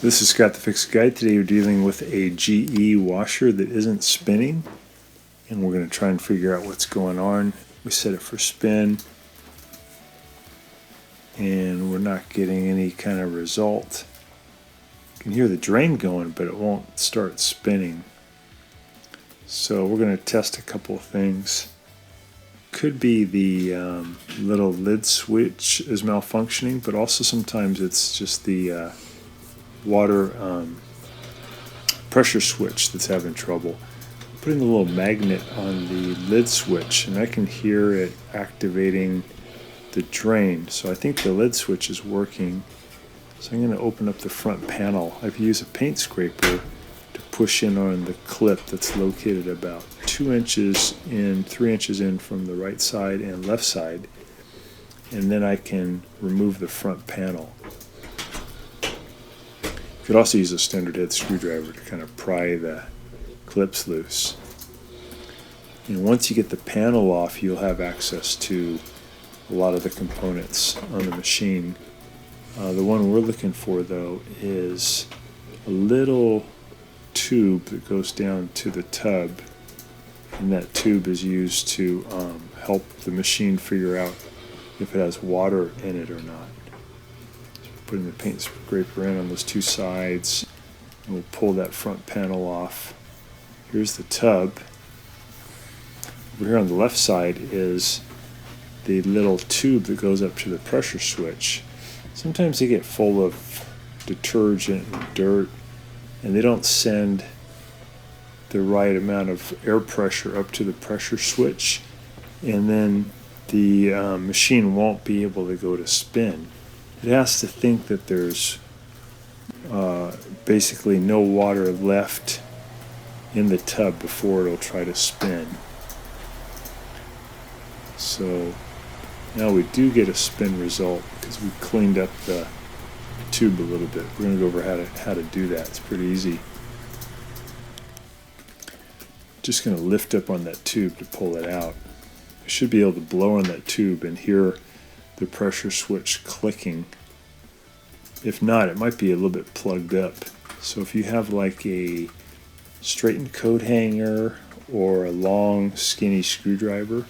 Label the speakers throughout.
Speaker 1: This is Scott the Fix Guy. Today we're dealing with a GE washer that isn't spinning, and we're going to try and figure out what's going on. We set it for spin, and we're not getting any kind of result. You can hear the drain going, but it won't start spinning. So we're going to test a couple of things. Could be the little lid switch is malfunctioning, but also sometimes it's just the water pressure switch that's having trouble. Putting a little magnet on the lid switch, and I can hear it activating the drain. So I think the lid switch is working. So I'm going to open up the front panel. I've used a paint scraper to push in on the clip that's located about 2 inches in, 3 inches in from the right side and left side, and then I can remove the front panel. You could also use a standard head screwdriver to kind of pry the clips loose. And once you get the panel off, you'll have access to a lot of the components on the machine. The one we're looking for, though, is a little tube that goes down to the tub, and that tube is used to help the machine figure out if it has water in it or not. Putting the paint scraper in on those two sides, and we'll pull that front panel off. Here's the tub. Over here on the left side is the little tube that goes up to the pressure switch. Sometimes they get full of detergent and dirt, and they don't send the right amount of air pressure up to the pressure switch, and then the machine won't be able to go to spin. It has to think that there's basically no water left in the tub before it'll try to spin. So now we do get a spin result because we cleaned up the tube a little bit. We're going to go over how to do that. It's pretty easy. Just going to lift up on that tube to pull it out. I should be able to blow on that tube and hear the pressure switch clicking. If not, it might be a little bit plugged up. So if you have like a straightened coat hanger or a long skinny screwdriver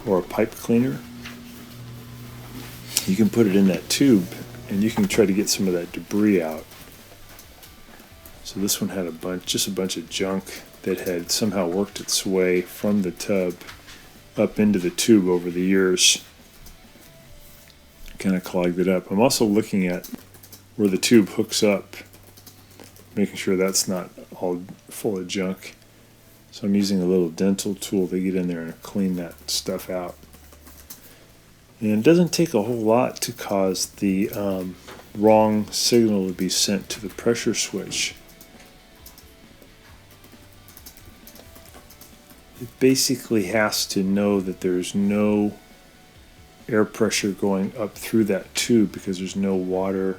Speaker 1: or a pipe cleaner, you can put it in that tube and you can try to get some of that debris out. So this one had just a bunch of junk that had somehow worked its way from the tub up into the tube over the years. Kind of clogged it up. I'm also looking at where the tube hooks up, making sure that's not all full of junk. So I'm using a little dental tool to get in there and clean that stuff out. And it doesn't take a whole lot to cause the wrong signal to be sent to the pressure switch. It basically has to know that there's no air pressure going up through that tube because there's no water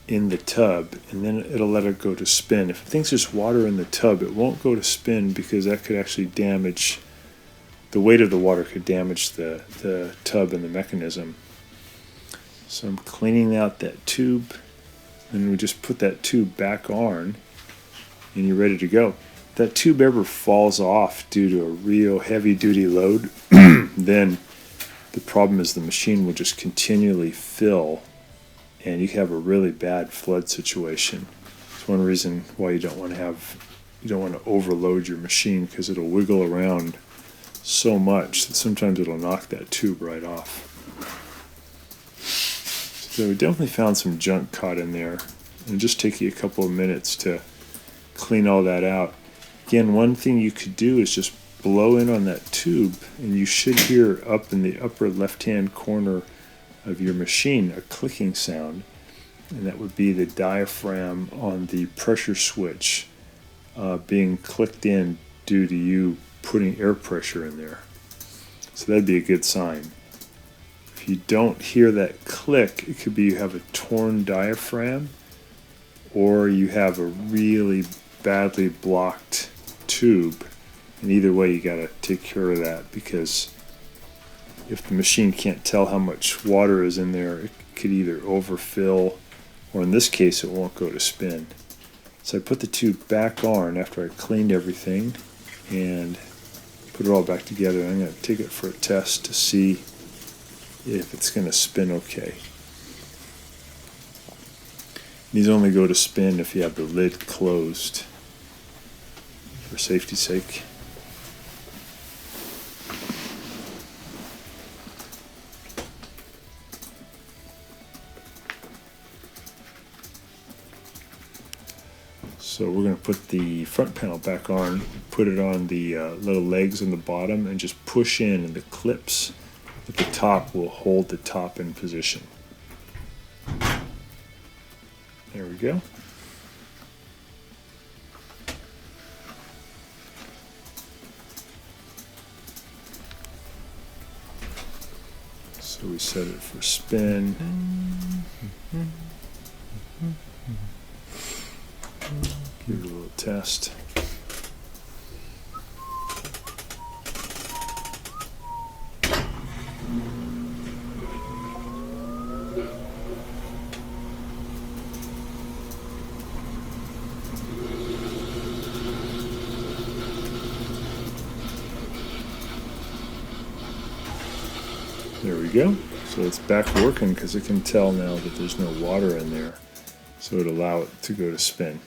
Speaker 1: in the tub, and then it'll let it go to spin. If it thinks there's water in the tub, it won't go to spin because that could actually damage, the weight of the water could damage the tub and the mechanism. So I'm cleaning out that tube, and we just put that tube back on, and you're ready to go. If that tube ever falls off due to a real heavy duty load, then the problem is the machine will just continually fill, and you can have a really bad flood situation. It's one reason why you don't want to overload your machine, because it'll wiggle around so much that sometimes it'll knock that tube right off. So we definitely found some junk caught in there. It'll just take you a couple of minutes to clean all that out. Again, one thing you could do is just blow in on that tube, and you should hear up in the upper left-hand corner of your machine a clicking sound, and that would be the diaphragm on the pressure switch being clicked in due to you putting air pressure in there. So that'd be a good sign. If you don't hear that click, it could be you have a torn diaphragm, or you have a really badly blocked tube. And either way, you got to take care of that, because if the machine can't tell how much water is in there, it could either overfill or in this case it won't go to spin. So I put the tube back on after I cleaned everything and put it all back together. I'm going to take it for a test to see if it's going to spin okay. These only go to spin if you have the lid closed, for safety's sake. So we're going to put the front panel back on, put it on the little legs on the bottom, and just push in, and the clips at the top will hold the top in position. There we go. So we set it for spin. Give it a little test. There we go. So it's back working because it can tell now that there's no water in there. So it'll allow it to go to spin.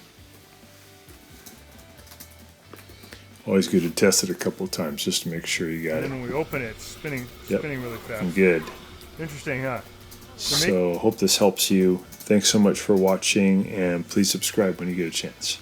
Speaker 1: Always good to test it a couple of times just to make sure you got it.
Speaker 2: And then when we open it, it's spinning really fast.
Speaker 1: Good.
Speaker 2: Interesting, huh?
Speaker 1: So hope this helps you. Thanks so much for watching, and please subscribe when you get a chance.